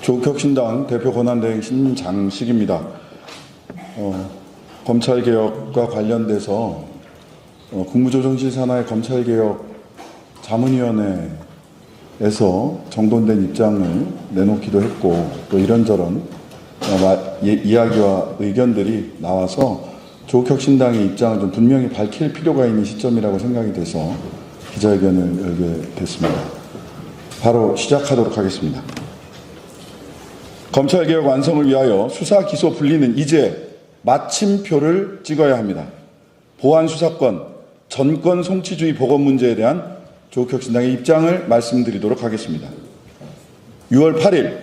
조국혁신당 대표 권한대행 신장식입니다. 검찰개혁과 관련돼서 국무조정실 산하의 검찰개혁 자문위원회에서 정돈된 입장을 내놓기도 했고, 또 이런저런 이야기와 의견들이 나와서 조국혁신당의 입장을 좀 분명히 밝힐 필요가 있는 시점이라고 생각이 돼서 기자회견을 열게 됐습니다. 바로 시작하도록 하겠습니다. 검찰개혁 완성을 위하여 수사, 기소 분리는 이제 마침표를 찍어야 합니다. 보안 수사권, 전권 송치주의 복원 문제에 대한 조국혁신당의 입장을 말씀드리도록 하겠습니다. 6월 8일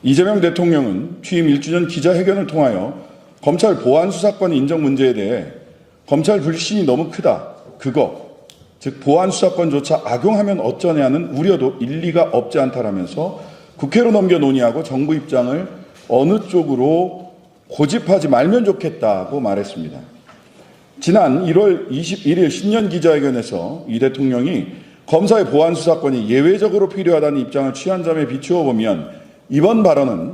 이재명 대통령은 취임 1주년 기자회견을 통하여 검찰 보안 수사권 인정 문제에 대해 검찰 불신이 너무 크다. 즉 보안 수사권조차 악용하면 어쩌냐는 우려도 일리가 없지 않다라면서 국회로 넘겨 논의하고 정부 입장을 어느 쪽으로 고집하지 말면 좋겠다고 말했습니다. 지난 1월 21일 신년 기자회견에서 이 대통령이 검사의 보안 수사권이 예외적으로 필요하다는 입장을 취한 점에 비추어 보면 이번 발언은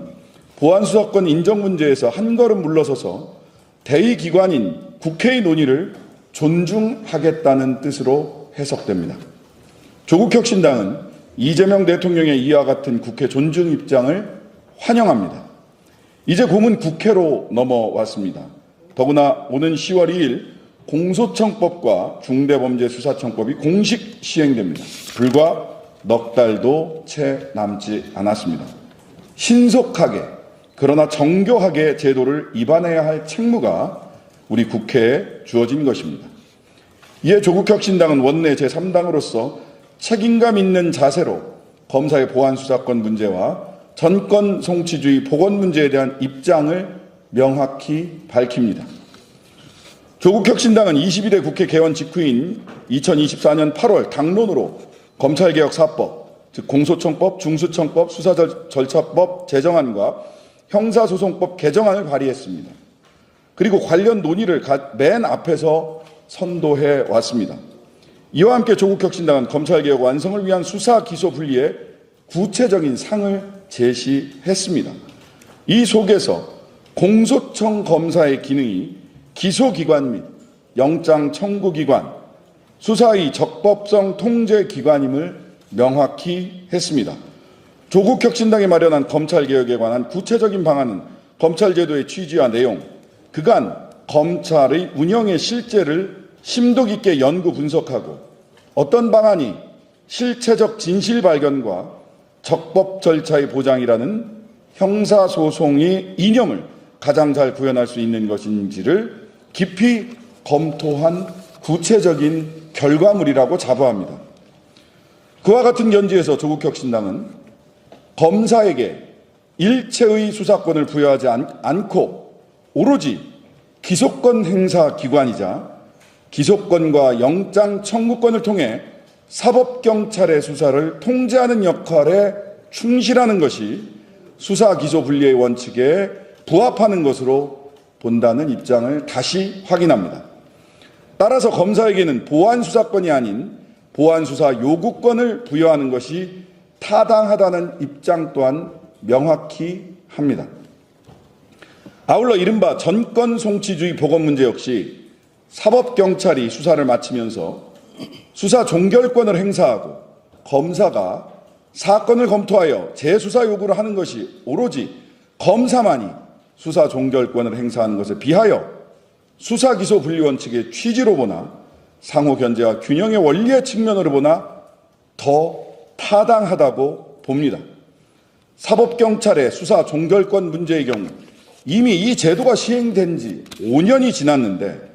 보안 수사권 인정 문제에서 한 걸음 물러서서 대의기관인 국회의 논의를 존중하겠다는 뜻으로 해석됩니다. 조국혁신당은 이재명 대통령의 이와 같은 국회 존중 입장을 환영합니다. 이제 공은 국회로 넘어왔습니다. 더구나 오는 10월 2일 공소청법과 중대범죄수사청법이 공식 시행됩니다. 불과 넉 달도 채 남지 않았습니다. 신속하게 그러나 정교하게 제도를 입안해야 할 책무가 우리 국회에 주어진 것입니다. 이에 조국혁신당은 원내 제3당으로서 책임감 있는 자세로 검사의 보안 수사권 문제와 전권 송치주의 복원 문제에 대한 입장을 명확히 밝힙니다. 조국혁신당은 22대 국회 개원 직후인 2024년 8월 당론으로 검찰개혁 4법, 즉 공소청법, 중수청법, 수사절차법 제정안과 형사소송법 개정안을 발의했습니다. 그리고 관련 논의를 맨 앞에서 선도해 왔습니다. 이와 함께 조국혁신당은 검찰개혁 완성을 위한 수사, 기소 분리의 구체적인 상을 제시했습니다. 이 속에서 공소청 검사의 기능이 기소기관 및 영장 청구기관, 수사의 적법성 통제기관임을 명확히 했습니다. 조국혁신당이 마련한 검찰개혁에 관한 구체적인 방안은 검찰제도의 취지와 내용, 그간 검찰의 운영의 실제를 심도 깊게 연구 분석하고 어떤 방안이 실체적 진실 발견과 적법 절차의 보장이라는 형사소송의 이념을 가장 잘 구현할 수 있는 것인지를 깊이 검토한 구체적인 결과물이라고 자부합니다. 그와 같은 견지에서 조국혁신당은 검사에게 일체의 수사권을 부여하지 않고 오로지 기소권 행사 기관이자 기소권과 영장 청구권을 통해 사법경찰의 수사를 통제하는 역할에 충실하는 것이 수사, 기소 분리의 원칙에 부합하는 것으로 본다는 입장을 다시 확인합니다. 따라서 검사에게는 보안 수사권이 아닌 보안 수사 요구권을 부여하는 것이 타당하다는 입장 또한 명확히 합니다. 아울러 이른바 전권 송치주의 복원 문제 역시 사법경찰이 수사를 마치면서 수사 종결권을 행사하고 검사가 사건을 검토하여 재수사 요구를 하는 것이 오로지 검사만이 수사 종결권을 행사하는 것에 비하여 수사, 기소 분리 원칙의 취지로 보나 상호 견제와 균형의 원리의 측면으로 보나 더 타당하다고 봅니다. 사법경찰의 수사 종결권 문제의 경우 이미 이 제도가 시행된 지 5년이 지났는데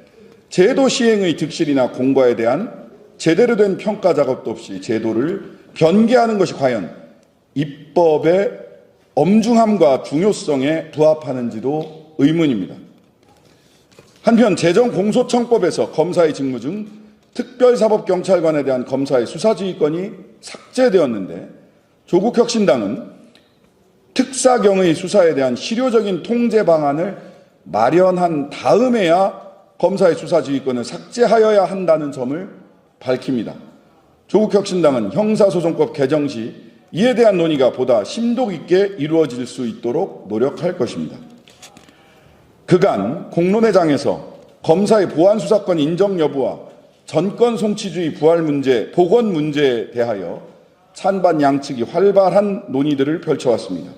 제도 시행의 득실이나 공과에 대한 제대로 된 평가 작업도 없이 제도를 변개하는 것이 과연 입법의 엄중함과 중요성에 부합하는지도 의문입니다. 한편 재정공소청법에서 검사의 직무 중 특별사법경찰관에 대한 검사의 수사지휘권이 삭제되었는데 조국혁신당은 특사경의 수사에 대한 실효적인 통제 방안을 마련한 다음에야 검사의 수사지휘권을 삭제하여야 한다는 점을 밝힙니다. 조국혁신당은 형사소송법 개정 시 이에 대한 논의가 보다 심도 있게 이루어질 수 있도록 노력할 것입니다. 그간 공론회장에서 검사의 보안 수사권 인정 여부와 전권 송치주의 부활 문제, 복원 문제에 대하여 찬반 양측이 활발한 논의들을 펼쳐왔습니다.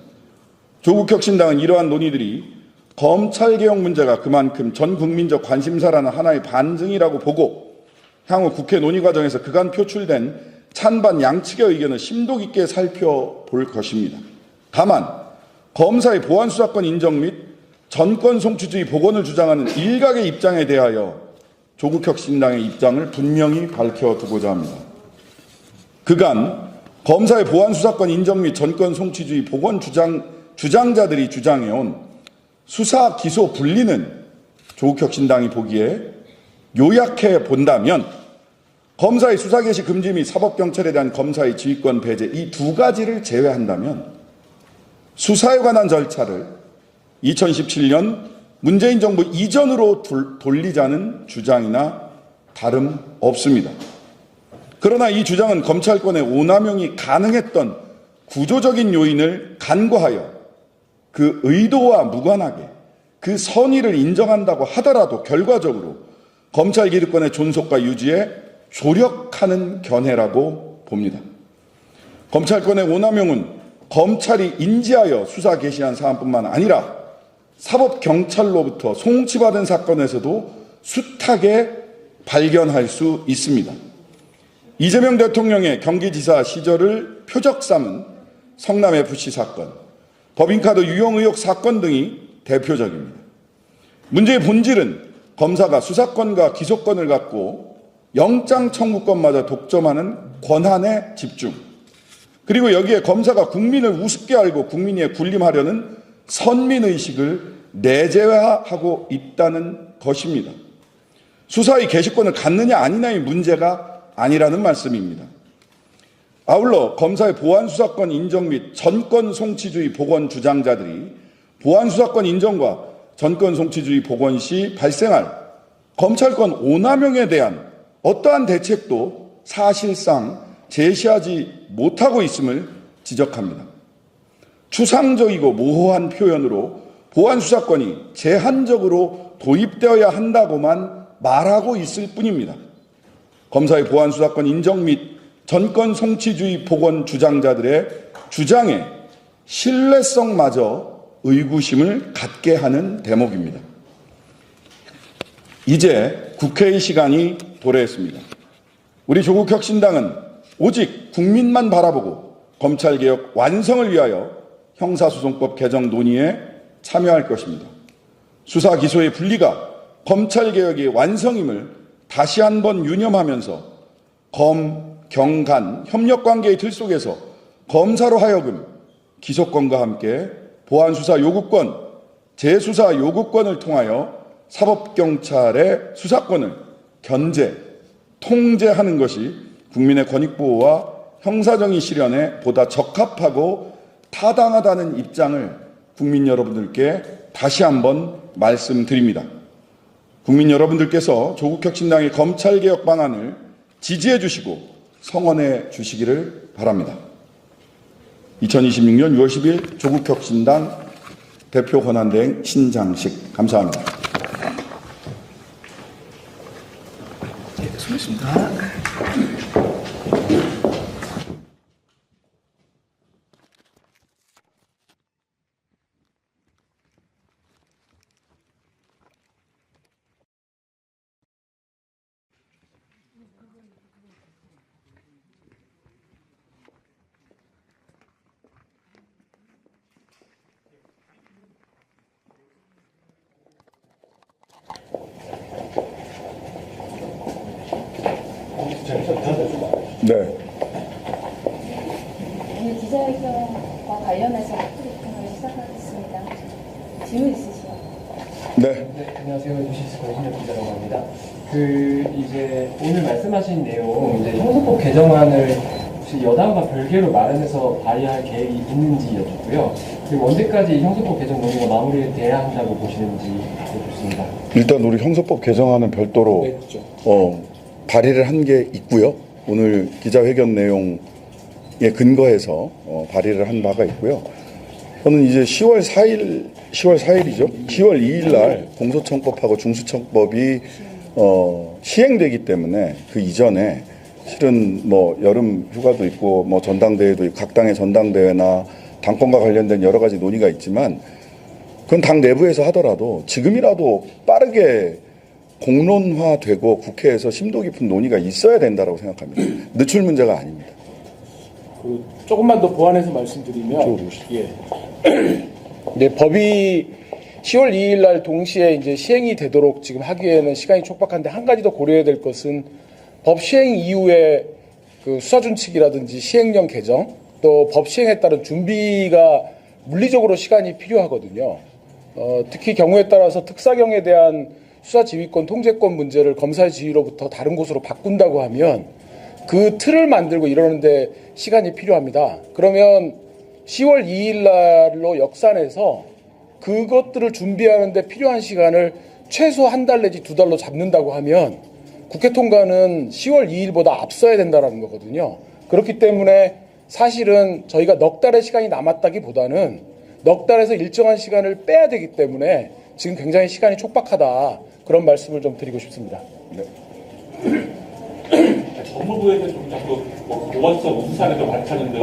조국혁신당은 이러한 논의들이 검찰개혁 문제가 그만큼 전 국민적 관심사라는 하나의 반증이라고 보고 향후 국회 논의 과정에서 그간 표출된 찬반 양측의 의견을 심도 깊게 살펴볼 것입니다. 다만 검사의 보안 수사권 인정 및 전권 송치주의 복원을 주장하는 일각의 입장에 대하여 조국혁신당의 입장을 분명히 밝혀두고자 합니다. 그간 검사의 보안 수사권 인정 및 전권 송치주의 복원 주장자들이 주장해온 수사 기소 분리는 조국혁신당이 보기에 요약해 본다면 검사의 수사 개시 금지 및 사법경찰에 대한 검사의 지휘권 배제 이 두 가지를 제외한다면 수사에 관한 절차를 2017년 문재인 정부 이전으로 돌리자는 주장이나 다름없습니다. 그러나 이 주장은 검찰권의 오남용이 가능했던 구조적인 요인을 간과하여 그 의도와 무관하게 그 선의를 인정한다고 하더라도 결과적으로 검찰 기득권의 존속과 유지에 조력하는 견해라고 봅니다. 검찰권의 오남용은 검찰이 인지하여 수사 개시한 사안뿐만 아니라 사법경찰로부터 송치받은 사건에서도 숱하게 발견할 수 있습니다. 이재명 대통령의 경기지사 시절을 표적 삼은 성남FC 사건, 법인카드 유용 의혹 사건 등이 대표적입니다. 문제의 본질은 검사가 수사권과 기소권을 갖고 영장 청구권마저 독점하는 권한의 집중, 그리고 여기에 검사가 국민을 우습게 알고 국민에 군림하려는 선민의식을 내재화하고 있다는 것입니다. 수사의 개시권을 갖느냐 아니냐의 문제가 아니라는 말씀입니다. 아울러 검사의 보안수사권 인정 및 전권 송치주의 복원 주장자들이 보안수사권 인정과 전권 송치주의 복원 시 발생할 검찰권 오남용에 대한 어떠한 대책도 사실상 제시하지 못하고 있음을 지적합니다. 추상적이고 모호한 표현으로 보안수사권이 제한적으로 도입되어야 한다고만 말하고 있을 뿐입니다. 검사의 보안수사권 인정 및 전권 송치주의 복원 주장자들의 주장에 신뢰성마저 의구심을 갖게 하는 대목입니다. 이제 국회의 시간이 도래했습니다. 우리 조국혁신당은 오직 국민만 바라보고 검찰개혁 완성을 위하여 형사소송법 개정 논의에 참여할 것입니다. 수사 기소의 분리가 검찰개혁의 완성임을 다시 한번 유념하면서 검, 경, 간 협력관계의 틀 속에서 검사로 하여금 기소권과 함께 보안수사 요구권, 재수사 요구권을 통하여 사법경찰의 수사권을 견제, 통제하는 것이 국민의 권익보호와 형사정의 실현에 보다 적합하고 타당하다는 입장을 국민 여러분들께 다시 한번 말씀드립니다. 국민 여러분들께서 조국혁신당의 검찰개혁 방안을 지지해 주시고 성원해 주시기를 바랍니다. 2026년 6월 10일 조국혁신당 대표 권한대행 신장식 감사합니다. 네, 수고하셨습니다. 네. 오늘 기자회견과 관련해서 토론을 시작하겠습니다. 질문 있으시죠? 네. 네, 안녕하세요. 뉴시스코 신혁 기자라고 합니다. 이제 오늘 말씀하신 내용, 이제 형사법 개정안을 혹시 여당과 별개로 마련해서 발의할 계획이 있는지 여쭙고요. 그리고 언제까지 형사법 개정 논의가 마무리돼야 한다고 보시는지 여쭙습니다. 일단 우리 형사법 개정안은 별도로 네, 그렇죠. 발의를 한 게 있고요. 오늘 기자회견 내용 근거해서 발의를 한 바가 있고요. 저는 이제 10월 4일이죠. 10월 2일 날 공소청법하고 중수청법이 시행되기 때문에 그 이전에 실은 뭐 여름 휴가도 있고 뭐 전당대회도 있고 각 당의 전당대회나 당권과 관련된 여러 가지 논의가 있지만 그건 당 내부에서 하더라도 지금이라도 빠르게 공론화되고 국회에서 심도 깊은 논의가 있어야 된다고 생각합니다. 늦출 문제가 아닙니다. 조금만 더 보완해서 말씀드리면, 네, 법이 10월 2일 날 동시에 이제 시행이 되도록 지금 하기에는 시간이 촉박한데 한 가지 더 고려해야 될 것은 법 시행 이후에 그 수사준칙이라든지 시행령 개정 또 법 시행에 따른 준비가 물리적으로 시간이 필요하거든요. 특히 경우에 따라서 특사경에 대한 수사지휘권, 통제권 문제를 검사의 지휘로부터 다른 곳으로 바꾼다고 하면 그 틀을 만들고 이러는데 시간이 필요합니다. 그러면 10월 2일 날로 역산해서 그것들을 준비하는데 필요한 시간을 최소 한 달 내지 2달로 잡는다고 하면 국회 통과는 10월 2일보다 앞서야 된다는 거거든요. 그렇기 때문에 사실은 저희가 넉 달의 시간이 남았다기보다는 넉 달에서 일정한 시간을 빼야 되기 때문에 지금 굉장히 시간이 촉박하다. 그런 말씀을 좀 드리고 싶습니다. 네. 법무부에서 좀 자꾸 보안수사 우수사례도 밝히는 등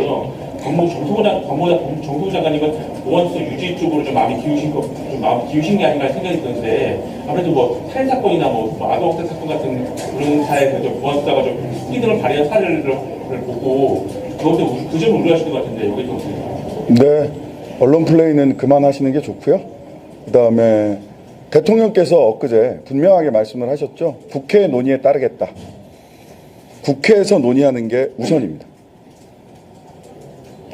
정부 장관님은 보안수사 유지 쪽으로 좀 마음이 기우신 게 아닌가 생각이 드는데 아무래도 뭐 살인 사건이나 뭐 아동학대 사건 같은 그런 사회에서 보안수사가 좀 스피드를 발휘한 사례를 보고 그것도 그 점을 우려하시는 것 같은데 여기 좀 네, 언론 플레이는 그만하시는 게 좋고요. 그다음에 대통령께서 엊그제 분명하게 말씀을 하셨죠. 국회 논의에 따르겠다. 국회에서 논의하는 게 우선입니다.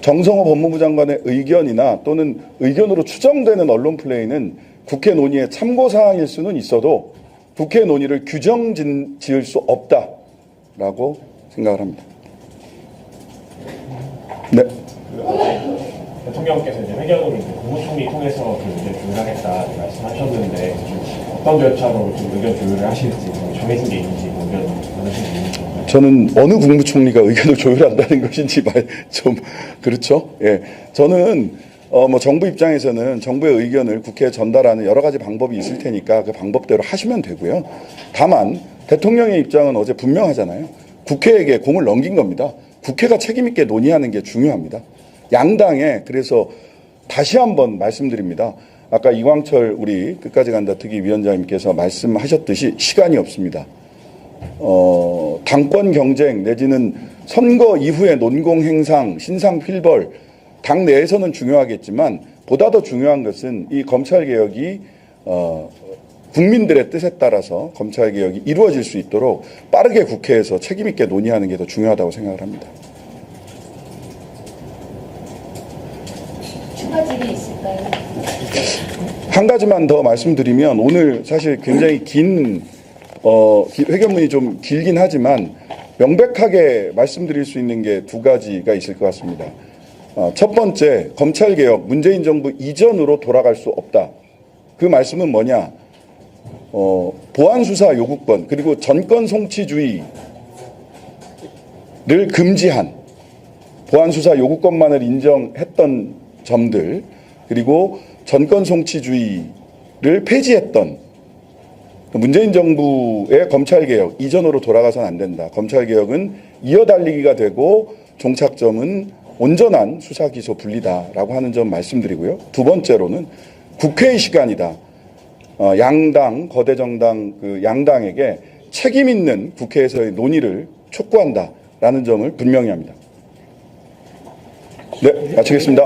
정성호 법무부 장관의 의견이나 또는 의견으로 추정되는 언론 플레이는 국회 논의의 참고사항일 수는 있어도 국회 논의를 규정 지을 수 없다라고 생각을 합니다. 네. 대통령께서 이제 회견으로 이제 국무총리 통해서 그 의견 조율하겠다 말씀하셨는데 어떤 절차로 좀 의견 조율을 하실지 정해진 게 있는지 의견 받으신 게 있는지. 저는 어느 국무총리가 의견을 조율한다는 것인지 좀 그렇죠. 예, 저는 뭐 정부 입장에서는 정부의 의견을 국회에 전달하는 여러 가지 방법이 있을 테니까 그 방법대로 하시면 되고요. 다만 대통령의 입장은 어제 분명하잖아요. 국회에게 공을 넘긴 겁니다. 국회가 책임 있게 논의하는 게 중요합니다. 양당에 그래서 다시 한번 말씀드립니다. 아까 이광철 우리 끝까지 간다 특위위원장님께서 말씀하셨듯이 시간이 없습니다. 당권 경쟁 내지는 선거 이후의 논공 행상, 신상 필벌 당 내에서는 중요하겠지만 보다 더 중요한 것은 이 검찰 개혁이 국민들의 뜻에 따라서 검찰 개혁이 이루어질 수 있도록 빠르게 국회에서 책임 있게 논의하는 게 더 중요하다고 생각을 합니다. 추가 질의 있을까요? 한 가지만 더 말씀드리면 오늘 사실 굉장히 긴 회견문이 좀 길긴 하지만 명백하게 말씀드릴 수 있는 게 두 가지가 있을 것 같습니다. 첫 번째, 검찰개혁, 문재인 정부 이전으로 돌아갈 수 없다. 그 말씀은 뭐냐? 보안수사 요구권 그리고 전권 송치주의를 금지한 보안수사 요구권만을 인정했던 점들 그리고 전권 송치주의를 폐지했던 문재인 정부의 검찰개혁 이전으로 돌아가서는 안 된다. 검찰개혁은 이어달리기가 되고 종착점은 온전한 수사기소 분리다라고 하는 점 말씀드리고요. 두 번째로는 국회의 시간이다. 양당, 거대 정당 그 양당에게 책임 있는 국회에서의 논의를 촉구한다라는 점을 분명히 합니다. 네, 마치겠습니다.